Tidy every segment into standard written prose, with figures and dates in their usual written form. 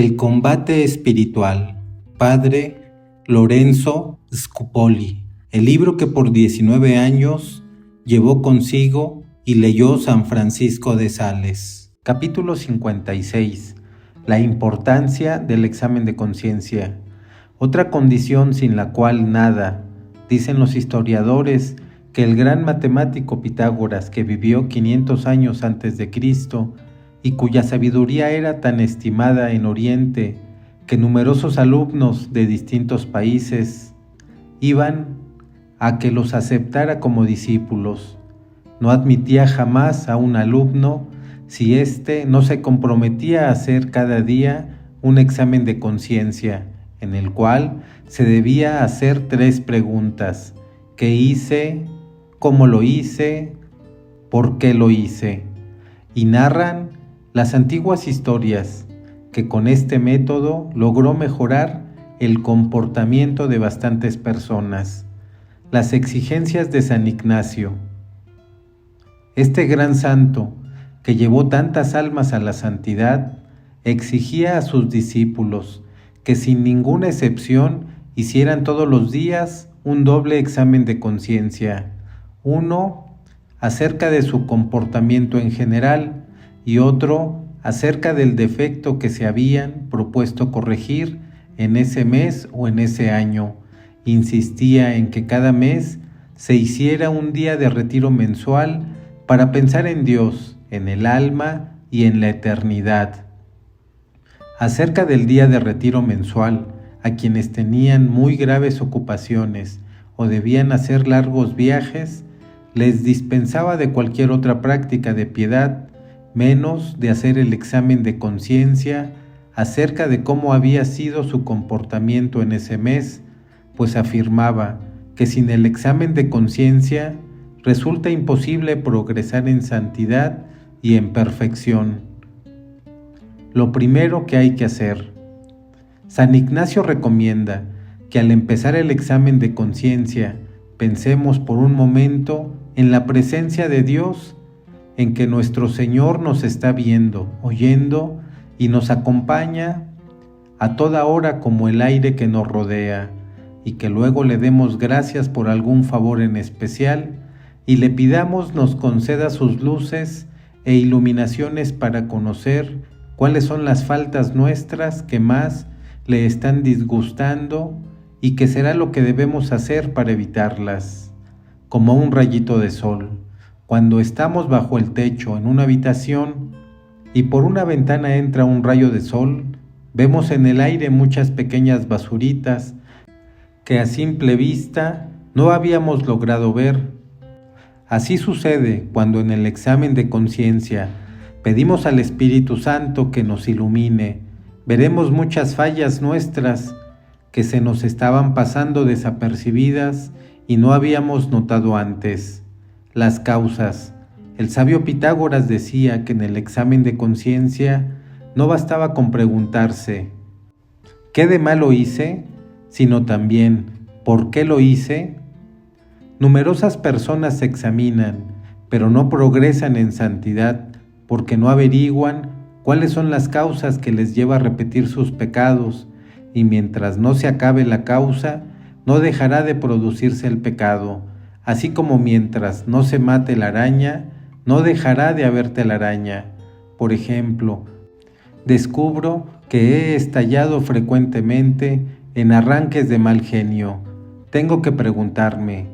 El combate espiritual. Padre Lorenzo Scupoli. El libro que por 19 años llevó consigo y leyó San Francisco de Sales. Capítulo 56. La importancia del examen de conciencia. Otra condición sin la cual nada. Dicen los historiadores que el gran matemático Pitágoras, que vivió 500 años antes de Cristo, y cuya sabiduría era tan estimada en Oriente que numerosos alumnos de distintos países iban a que los aceptara como discípulos. No admitía jamás a un alumno si éste no se comprometía a hacer cada día un examen de conciencia, en el cual se debía hacer 3 preguntas: ¿qué hice? ¿Cómo lo hice? ¿Por qué lo hice? Y narran las antiguas historias que con este método logró mejorar el comportamiento de bastantes personas. Las exigencias de San Ignacio. Este gran santo, que llevó tantas almas a la santidad, exigía a sus discípulos que sin ninguna excepción hicieran todos los días un doble examen de conciencia, uno acerca de su comportamiento en general y otro acerca del defecto que se habían propuesto corregir en ese mes o en ese año. Insistía en que cada mes se hiciera un día de retiro mensual para pensar en Dios, en el alma y en la eternidad. Acerca del día de retiro mensual, a quienes tenían muy graves ocupaciones o debían hacer largos viajes, les dispensaba de cualquier otra práctica de piedad, menos de hacer el examen de conciencia acerca de cómo había sido su comportamiento en ese mes, pues afirmaba que sin el examen de conciencia resulta imposible progresar en santidad y en perfección. Lo primero que hay que hacer. San Ignacio recomienda que al empezar el examen de conciencia pensemos por un momento en la presencia de Dios, en que nuestro Señor nos está viendo, oyendo y nos acompaña a toda hora como el aire que nos rodea, y que luego le demos gracias por algún favor en especial y le pidamos nos conceda sus luces e iluminaciones para conocer cuáles son las faltas nuestras que más le están disgustando y qué será lo que debemos hacer para evitarlas. Como un rayito de sol, cuando estamos bajo el techo en una habitación y por una ventana entra un rayo de sol, vemos en el aire muchas pequeñas basuritas que a simple vista no habíamos logrado ver. Así sucede cuando en el examen de conciencia pedimos al Espíritu Santo que nos ilumine. Veremos muchas fallas nuestras que se nos estaban pasando desapercibidas y no habíamos notado antes. Las causas. El sabio Pitágoras decía que en el examen de conciencia no bastaba con preguntarse ¿qué de malo hice?, sino también ¿por qué lo hice? Numerosas personas se examinan, pero no progresan en santidad porque no averiguan cuáles son las causas que les lleva a repetir sus pecados, y mientras no se acabe la causa, no dejará de producirse el pecado. Así como mientras no se mate la araña, no dejará de haber telaraña. Por ejemplo, descubro que he estallado frecuentemente en arranques de mal genio. Tengo que preguntarme,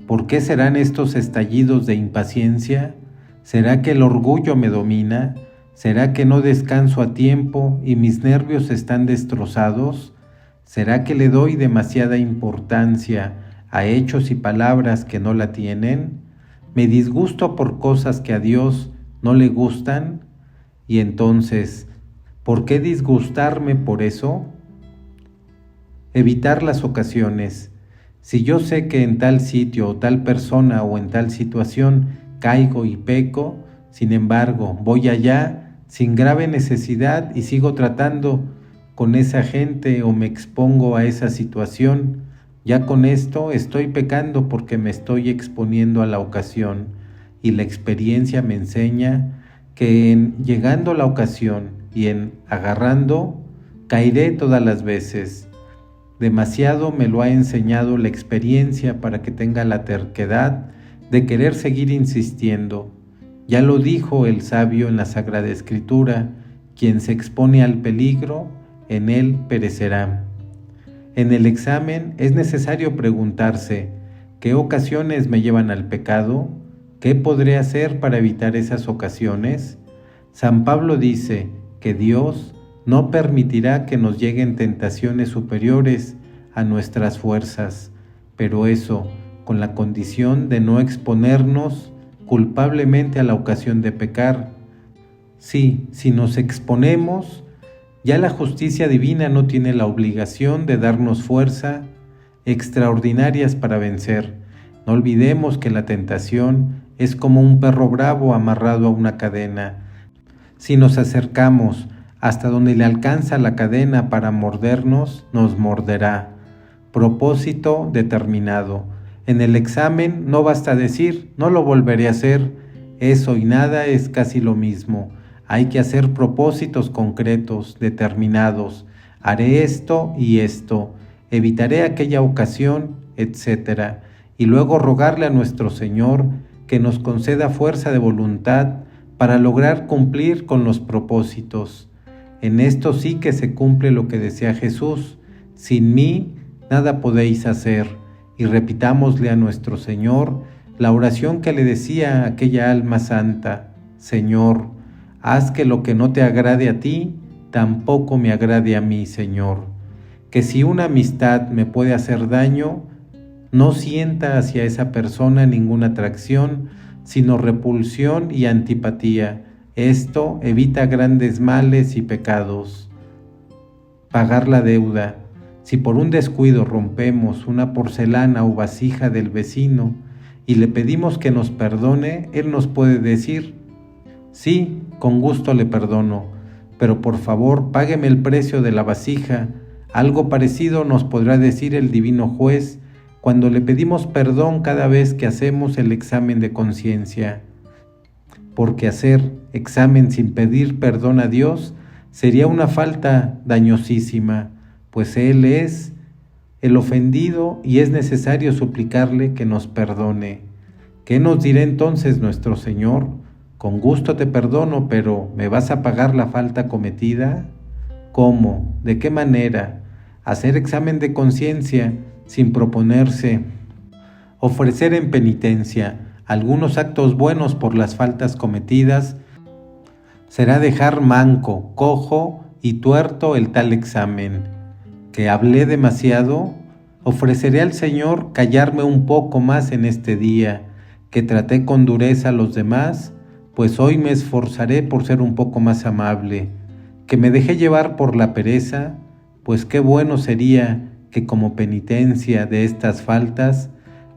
¿por qué serán estos estallidos de impaciencia? ¿Será que el orgullo me domina? ¿Será que no descanso a tiempo y mis nervios están destrozados? ¿Será que le doy demasiada importancia a hechos y palabras que no la tienen? ¿Me disgusto por cosas que a Dios no le gustan? Y entonces, ¿por qué disgustarme por eso? Evitar las ocasiones. Si yo sé que en tal sitio o tal persona o en tal situación caigo y peco, sin embargo, voy allá sin grave necesidad y sigo tratando con esa gente o me expongo a esa situación, ya con esto estoy pecando porque me estoy exponiendo a la ocasión, y la experiencia me enseña que en llegando la ocasión y en agarrando Caeré todas las veces. Demasiado me lo ha enseñado la experiencia para que tenga la terquedad de querer seguir insistiendo. Ya lo dijo el sabio en la Sagrada Escritura: quien se expone al peligro, en él perecerá. En el examen es necesario preguntarse: ¿qué ocasiones me llevan al pecado? ¿Qué podré hacer para evitar esas ocasiones? San Pablo dice que Dios no permitirá que nos lleguen tentaciones superiores a nuestras fuerzas, pero eso con la condición de no exponernos culpablemente a la ocasión de pecar. Sí, si nos exponemos, ya la justicia divina no tiene la obligación de darnos fuerza extraordinarias para vencer. No olvidemos que la tentación es como un perro bravo amarrado a una cadena. Si nos acercamos hasta donde le alcanza la cadena para mordernos, nos morderá. Propósito determinado. En el examen no basta decir: no lo volveré a hacer. Eso y nada es casi lo mismo. Hay que hacer propósitos concretos, determinados. Haré esto y esto. Evitaré aquella ocasión, etc. Y luego rogarle a nuestro Señor que nos conceda fuerza de voluntad para lograr cumplir con los propósitos. En esto sí que se cumple lo que decía Jesús: sin mí nada podéis hacer. Y repitámosle a nuestro Señor la oración que le decía a aquella alma santa: Señor, haz que lo que no te agrade a ti, tampoco me agrade a mí, Señor. Que si una amistad me puede hacer daño, no sienta hacia esa persona ninguna atracción, sino repulsión y antipatía. Esto evita grandes males y pecados. Pagar la deuda. Si por un descuido rompemos una porcelana o vasija del vecino y le pedimos que nos perdone, él nos puede decir: sí, con gusto le perdono, pero por favor págueme el precio de la vasija. Algo parecido nos podrá decir el Divino Juez cuando le pedimos perdón cada vez que hacemos el examen de conciencia. Porque hacer examen sin pedir perdón a Dios sería una falta dañosísima, pues Él es el ofendido y es necesario suplicarle que nos perdone. ¿Qué nos dirá entonces nuestro Señor? Con gusto te perdono, pero ¿me vas a pagar la falta cometida? ¿Cómo? ¿De qué manera? Hacer examen de conciencia sin proponerse ofrecer en penitencia algunos actos buenos por las faltas cometidas será dejar manco, cojo y tuerto el tal examen. ¿Que hablé demasiado? Ofreceré al Señor callarme un poco más en este día. ¿Que traté con dureza a los demás? Pues hoy me esforzaré por ser un poco más amable. ¿Que me dejé llevar por la pereza? Pues qué bueno sería que como penitencia de estas faltas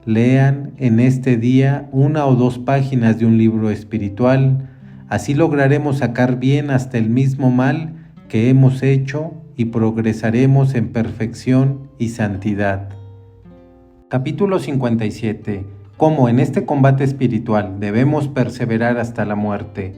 lean en este día 1 o 2 páginas de un libro espiritual. Así lograremos sacar bien hasta el mismo mal que hemos hecho y progresaremos en perfección y santidad. Capítulo 57. Cómo en este combate espiritual debemos perseverar hasta la muerte.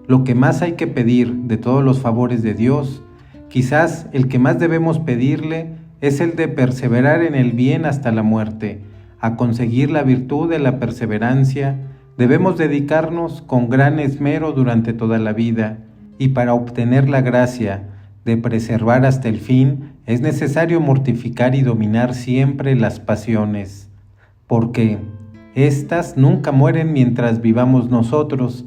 Lo que más hay que pedir de todos los favores de Dios, quizás el que más debemos pedirle es el de perseverar en el bien hasta la muerte. A conseguir la virtud de la perseverancia, debemos dedicarnos con gran esmero durante toda la vida, y para obtener la gracia de preservar hasta el fin, es necesario mortificar y dominar siempre las pasiones, porque éstas nunca mueren mientras vivamos nosotros,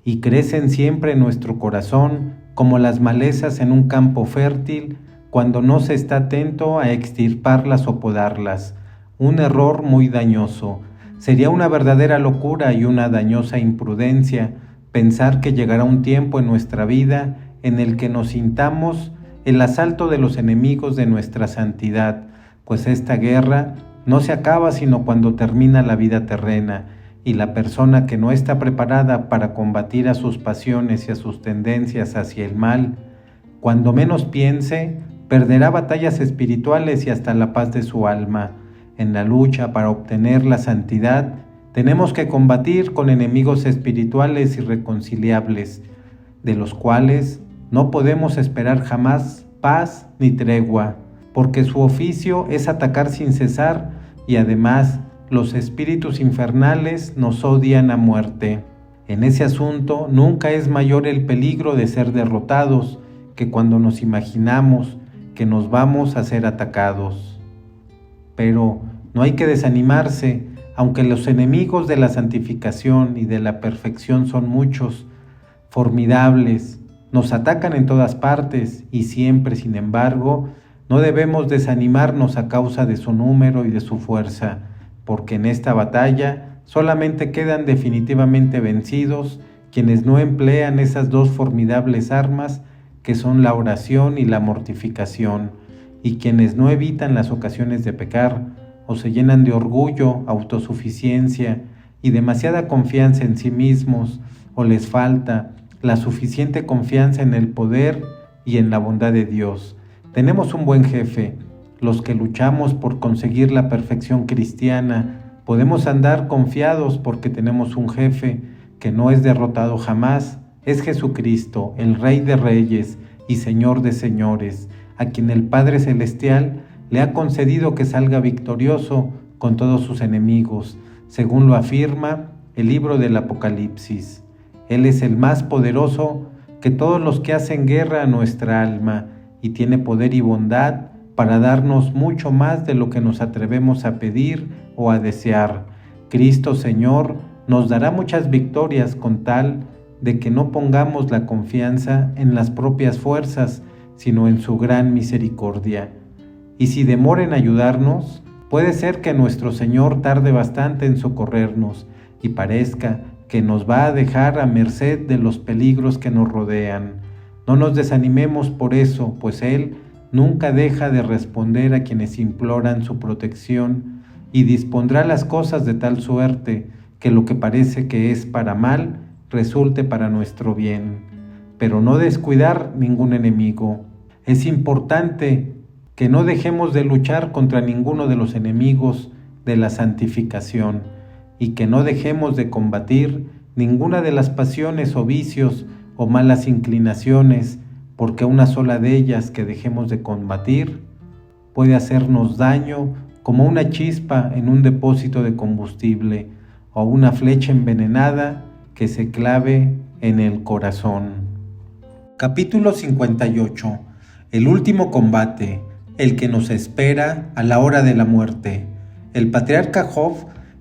y crecen siempre en nuestro corazón como las malezas en un campo fértil cuando no se está atento a extirparlas o podarlas. Un error muy dañoso. Sería una verdadera locura y una dañosa imprudencia pensar que llegará un tiempo en nuestra vida en el que nos sintamos el asalto de los enemigos de nuestra santidad, pues esta guerra no se acaba sino cuando termina la vida terrena, y la persona que no está preparada para combatir a sus pasiones y a sus tendencias hacia el mal, cuando menos piense, perderá batallas espirituales y hasta la paz de su alma. En la lucha para obtener la santidad, tenemos que combatir con enemigos espirituales irreconciliables, de los cuales no podemos esperar jamás paz ni tregua, porque su oficio es atacar sin cesar y además los espíritus infernales nos odian a muerte. En ese asunto nunca es mayor el peligro de ser derrotados que cuando nos imaginamos que nos vamos a ser atacados. Pero no hay que desanimarse, aunque los enemigos de la santificación y de la perfección son muchos, formidables, nos atacan en todas partes y siempre, sin embargo, no debemos desanimarnos a causa de su número y de su fuerza, porque en esta batalla solamente quedan definitivamente vencidos quienes no emplean esas dos formidables armas que son la oración y la mortificación, y quienes no evitan las ocasiones de pecar, o se llenan de orgullo, autosuficiencia y demasiada confianza en sí mismos, o les falta la suficiente confianza en el poder y en la bondad de Dios. Tenemos un buen jefe. Los que luchamos por conseguir la perfección cristiana podemos andar confiados porque tenemos un jefe que no es derrotado jamás. Es Jesucristo, el Rey de Reyes y Señor de Señores, a quien el Padre Celestial le ha concedido que salga victorioso con todos sus enemigos, según lo afirma el libro del Apocalipsis. Él es el más poderoso que todos los que hacen guerra a nuestra alma y tiene poder y bondad para darnos mucho más de lo que nos atrevemos a pedir o a desear. Cristo Señor nos dará muchas victorias con tal de que no pongamos la confianza en las propias fuerzas, sino en su gran misericordia. Y si demora en ayudarnos, puede ser que nuestro Señor tarde bastante en socorrernos y parezca que nos va a dejar a merced de los peligros que nos rodean. No nos desanimemos por eso, pues Él nunca deja de responder a quienes imploran su protección y dispondrá las cosas de tal suerte que lo que parece que es para mal resulte para nuestro bien. Pero no descuidar ningún enemigo. Es importante que no dejemos de luchar contra ninguno de los enemigos de la santificación y que no dejemos de combatir ninguna de las pasiones o vicios o malas inclinaciones, porque una sola de ellas que dejemos de combatir puede hacernos daño como una chispa en un depósito de combustible o una flecha envenenada que se clave en el corazón. Capítulo 58. El último combate, el que nos espera a la hora de la muerte. El patriarca Job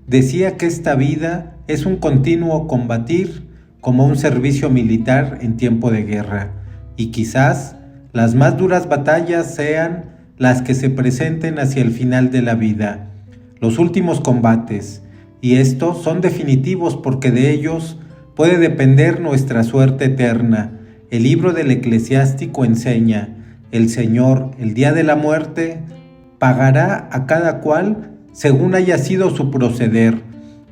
decía que esta vida es un continuo combatir como un servicio militar en tiempo de guerra, y quizás las más duras batallas sean las que se presenten hacia el final de la vida, los últimos combates, y estos son definitivos porque de ellos puede depender nuestra suerte eterna. El libro del Eclesiástico enseña: el Señor, el día de la muerte, pagará a cada cual según haya sido su proceder,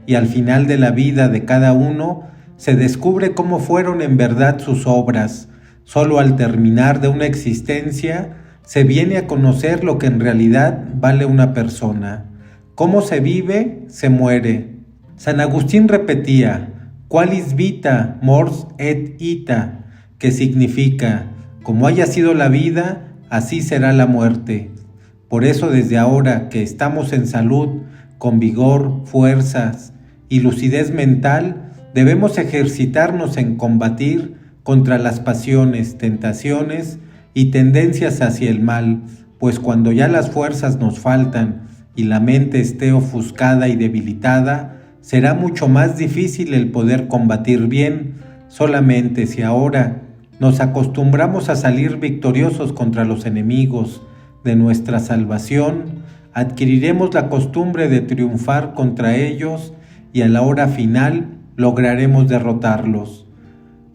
y al final de la vida de cada uno se descubre cómo fueron en verdad sus obras. Solo al terminar de una existencia se viene a conocer lo que en realidad vale una persona. Cómo se vive, se muere. San Agustín repetía: qualis vita, mors et ita, que significa: como haya sido la vida, así será la muerte. Por eso desde ahora que estamos en salud, con vigor, fuerzas y lucidez mental, debemos ejercitarnos en combatir contra las pasiones, tentaciones y tendencias hacia el mal, pues cuando ya las fuerzas nos faltan y la mente esté ofuscada y debilitada, será mucho más difícil el poder combatir bien. Solamente si ahora nos acostumbramos a salir victoriosos contra los enemigos de nuestra salvación, adquiriremos la costumbre de triunfar contra ellos y a la hora final lograremos derrotarlos.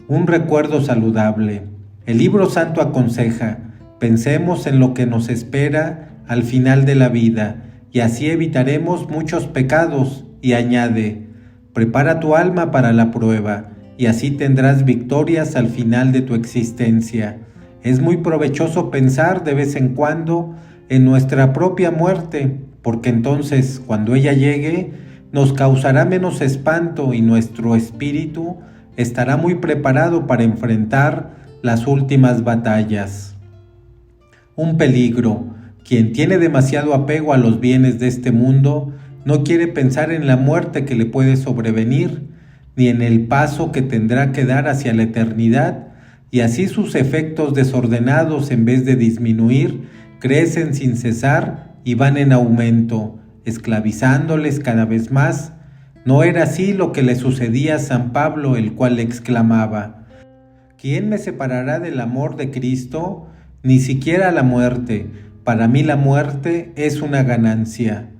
Un recuerdo saludable. El libro santo aconseja: pensemos en lo que nos espera al final de la vida y así evitaremos muchos pecados, y añade: prepara tu alma para la prueba y así tendrás victorias al final de tu existencia. Es muy provechoso pensar de vez en cuando en nuestra propia muerte, porque entonces, cuando ella llegue, nos causará menos espanto y nuestro espíritu estará muy preparado para enfrentar las últimas batallas. un peligro. Quien tiene demasiado apego a los bienes de este mundo no quiere pensar en la muerte que le puede sobrevenir, ni en el paso que tendrá que dar hacia la eternidad, y así sus efectos desordenados, en vez de disminuir, crecen sin cesar y van en aumento, esclavizándoles cada vez más. No era así lo que le sucedía a San Pablo, el cual exclamaba: ¿Quién me separará del amor de Cristo? Ni siquiera la muerte. Para mí la muerte es una ganancia.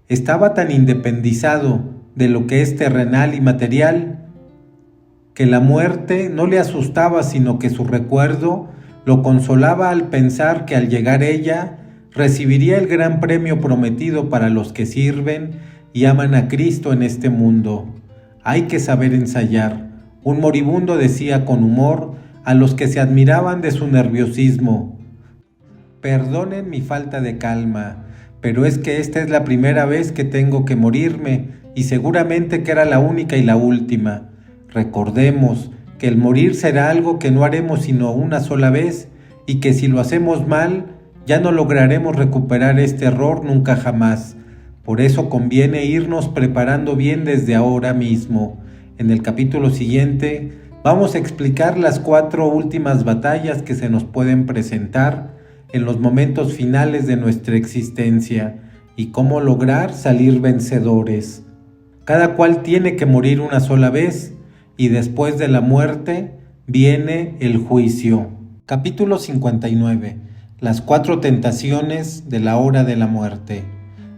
Estaba tan independizado de lo que es terrenal y material, que la muerte no le asustaba, sino que su recuerdo lo consolaba al pensar que al llegar ella recibiría el gran premio prometido para los que sirven y aman a Cristo en este mundo. Hay que saber ensayar. Un moribundo decía con humor a los que se admiraban de su nerviosismo: perdonen mi falta de calma, pero es que esta es la primera vez que tengo que morirme, y seguramente que era la única y la última. Recordemos que el morir será algo que no haremos sino una sola vez, y que si lo hacemos mal, ya no lograremos recuperar este error nunca jamás. Por eso conviene irnos preparando bien desde ahora mismo. En el capítulo siguiente vamos a explicar las 4 últimas batallas que se nos pueden presentar en los momentos finales de nuestra existencia y cómo lograr salir vencedores. Cada cual tiene que morir una sola vez, y después de la muerte viene el juicio. Capítulo 59. Las 4 tentaciones de la hora de la muerte.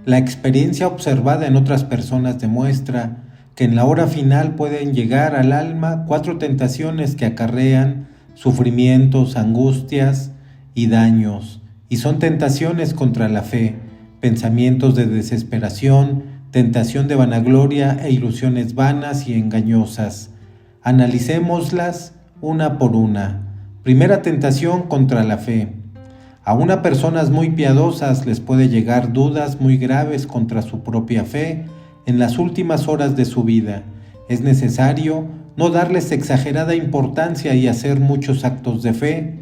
La experiencia observada en otras personas demuestra que en la hora final pueden llegar al alma 4 tentaciones que acarrean sufrimientos, angustias y daños, y son tentaciones contra la fe, pensamientos de desesperación, tentación de vanagloria e ilusiones vanas y engañosas. Analicémoslas una por una. Primera tentación contra la fe. Aún a personas muy piadosas les puede llegar dudas muy graves contra su propia fe en las últimas horas de su vida. Es necesario no darles exagerada importancia y hacer muchos actos de fe.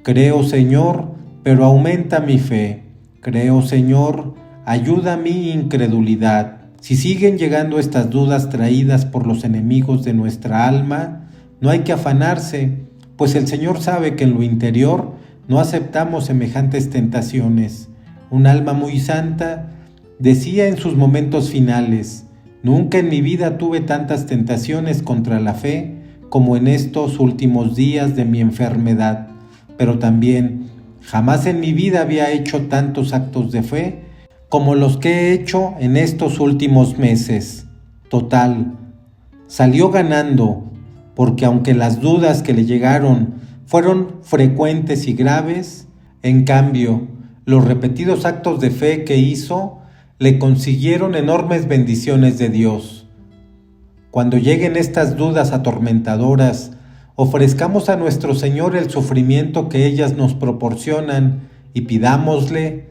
Creo, Señor, pero aumenta mi fe. Creo, Señor, ayuda mi incredulidad. Si siguen llegando estas dudas traídas por los enemigos de nuestra alma, no hay que afanarse, pues el Señor sabe que en lo interior no aceptamos semejantes tentaciones. Un alma muy santa decía en sus momentos finales: nunca en mi vida tuve tantas tentaciones contra la fe como en estos últimos días de mi enfermedad, pero también jamás en mi vida había hecho tantos actos de fe como los que he hecho en estos últimos meses. Total, salió ganando, porque aunque las dudas que le llegaron fueron frecuentes y graves, en cambio, los repetidos actos de fe que hizo le consiguieron enormes bendiciones de Dios. Cuando lleguen estas dudas atormentadoras, ofrezcamos a nuestro Señor el sufrimiento que ellas nos proporcionan y pidámosle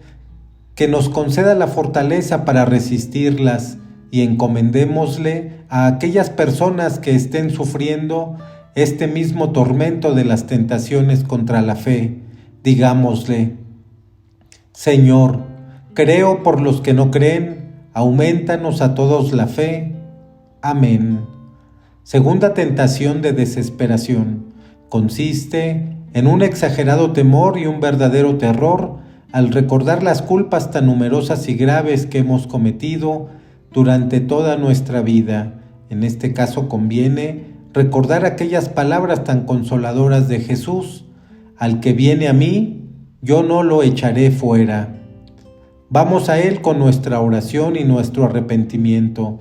que nos conceda la fortaleza para resistirlas, y encomendémosle a aquellas personas que estén sufriendo este mismo tormento de las tentaciones contra la fe. Digámosle: Señor, creo por los que no creen, aumentanos a todos la fe. Amén. Segunda tentación de desesperación. Consiste en un exagerado temor y un verdadero terror al recordar las culpas tan numerosas y graves que hemos cometido durante toda nuestra vida. En este caso conviene recordar aquellas palabras tan consoladoras de Jesús: al que viene a mí, yo no lo echaré fuera. Vamos a Él con nuestra oración y nuestro arrepentimiento,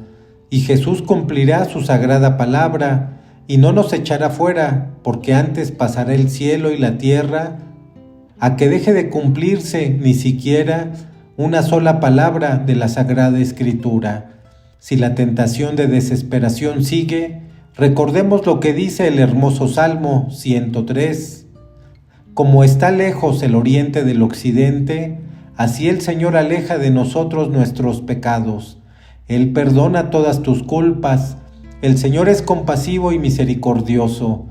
y Jesús cumplirá su sagrada palabra y no nos echará fuera, porque antes pasará el cielo y la tierra a que deje de cumplirse ni siquiera una sola palabra de la Sagrada Escritura. Si la tentación de desesperación sigue, recordemos lo que dice el hermoso Salmo 103. Como está lejos el oriente del occidente, así el Señor aleja de nosotros nuestros pecados. Él perdona todas tus culpas. El Señor es compasivo y misericordioso.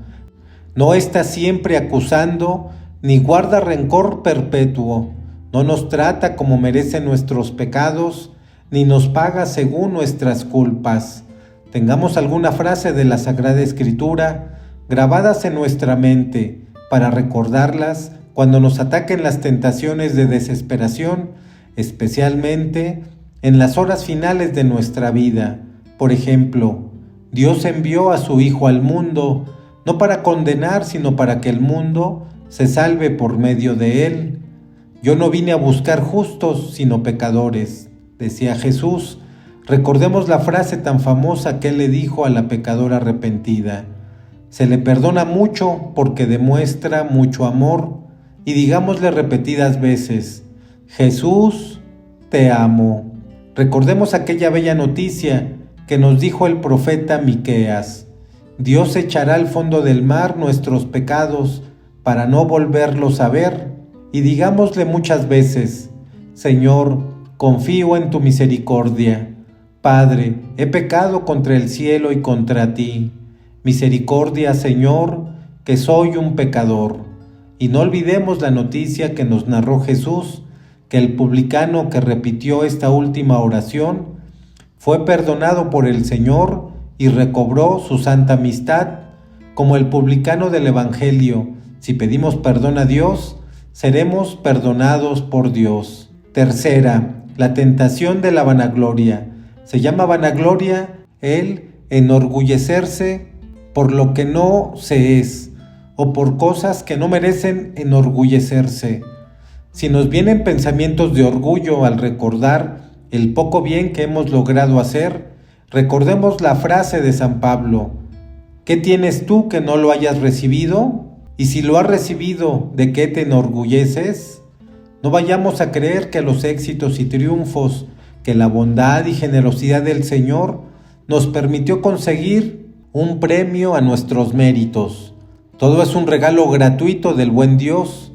No está siempre acusando, ni guarda rencor perpetuo, no nos trata como merecen nuestros pecados, ni nos paga según nuestras culpas. Tengamos alguna frase de la Sagrada Escritura grabadas en nuestra mente para recordarlas cuando nos ataquen las tentaciones de desesperación, especialmente en las horas finales de nuestra vida. Por ejemplo, Dios envió a su Hijo al mundo, no para condenar, sino para que el mundo se salve por medio de él. Yo no vine a buscar justos, sino pecadores, decía Jesús. Recordemos la frase tan famosa que él le dijo a la pecadora arrepentida. Se le perdona mucho porque demuestra mucho amor, y digámosle repetidas veces: Jesús, te amo. Recordemos aquella bella noticia que nos dijo el profeta Miqueas: Dios echará al fondo del mar nuestros pecados para no volverlos a ver, y digámosle muchas veces: Señor, confío en tu misericordia. Padre, he pecado contra el cielo y contra ti. Misericordia, Señor, que soy un pecador. Y no olvidemos la noticia que nos narró Jesús, que el publicano que repitió esta última oración fue perdonado por el Señor y recobró su santa amistad. Como el publicano del Evangelio, si pedimos perdón a Dios, seremos perdonados por Dios. Tercera, la tentación de la vanagloria. Se llama vanagloria el enorgullecerse por lo que no se es, o por cosas que no merecen enorgullecerse. Si nos vienen pensamientos de orgullo al recordar el poco bien que hemos logrado hacer, recordemos la frase de San Pablo: ¿qué tienes tú que no lo hayas recibido? Y si lo has recibido, ¿de qué te enorgulleces? No vayamos a creer que los éxitos y triunfos que la bondad y generosidad del Señor nos permitió conseguir un premio a nuestros méritos. Todo es un regalo gratuito del buen Dios.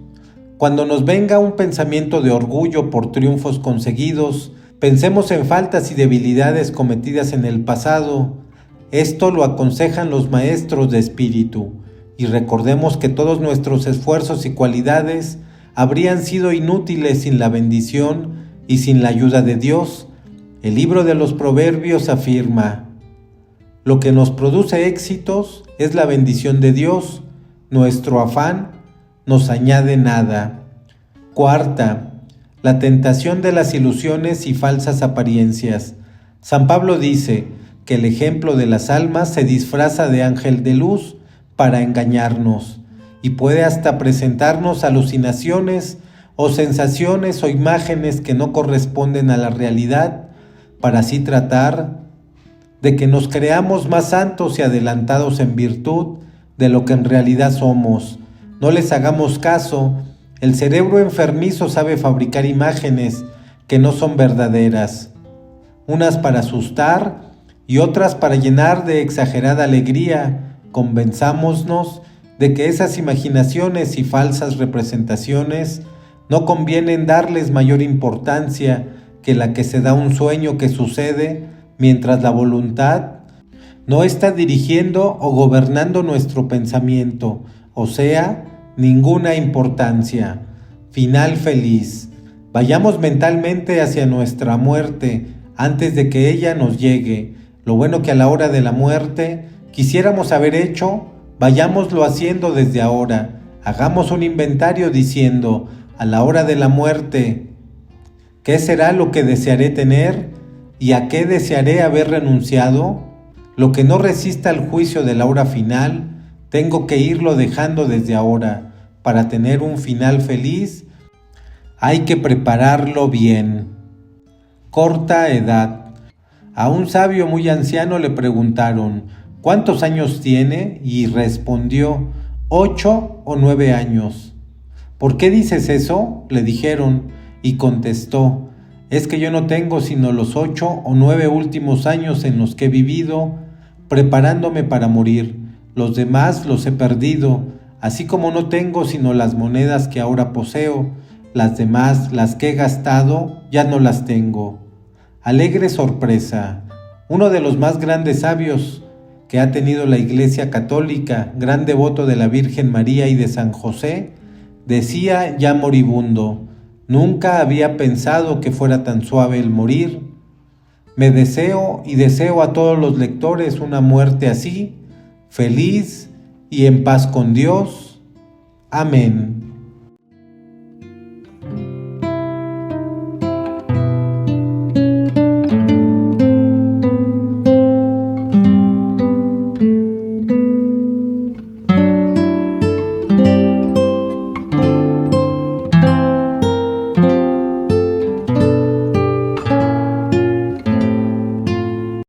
Cuando nos venga un pensamiento de orgullo por triunfos conseguidos, pensemos en faltas y debilidades cometidas en el pasado. Esto lo aconsejan los maestros de espíritu. Y recordemos que todos nuestros esfuerzos y cualidades habrían sido inútiles sin la bendición y sin la ayuda de Dios. El libro de los Proverbios afirma: lo que nos produce éxitos es la bendición de Dios, nuestro afán nos añade nada. Cuarta, la tentación de las ilusiones y falsas apariencias. San Pablo dice que el ejemplo de las almas se disfraza de ángel de luz para engañarnos, y puede hasta presentarnos alucinaciones o sensaciones o imágenes que no corresponden a la realidad, para así tratar de que nos creamos más santos y adelantados en virtud de lo que en realidad somos. No les hagamos caso. El cerebro enfermizo sabe fabricar imágenes que no son verdaderas, unas para asustar y otras para llenar de exagerada alegría. Convenzámonos de que esas imaginaciones y falsas representaciones no convienen darles mayor importancia que la que se da a un sueño que sucede mientras la voluntad no está dirigiendo o gobernando nuestro pensamiento, o sea, ninguna importancia. Final feliz. Vayamos mentalmente hacia nuestra muerte antes de que ella nos llegue. Lo bueno que a la hora de la muerte quisiéramos haber hecho, vayámoslo haciendo desde ahora. Hagamos un inventario diciendo: a la hora de la muerte, ¿qué será lo que desearé tener y a qué desearé haber renunciado? Lo que no resista al juicio de la hora final, tengo que irlo dejando desde ahora. Para tener un final feliz, hay que prepararlo bien. Corta edad. A un sabio muy anciano le preguntaron: ¿cuántos años tiene? Y respondió: 8 o 9 años. ¿Por qué dices eso?, le dijeron, y contestó: es que yo no tengo sino los 8 o 9 últimos años en los que he vivido preparándome para morir. Los demás los he perdido, así como no tengo sino las monedas que ahora poseo. Las demás, las que he gastado, ya no las tengo. Alegre sorpresa. Uno de los más grandes sabios que ha tenido la Iglesia Católica, gran devoto de la Virgen María y de San José, Decía ya moribundo: nunca había pensado que fuera tan suave el morir. Me deseo y deseo a todos los lectores una muerte así, feliz y en paz con Dios. Amén.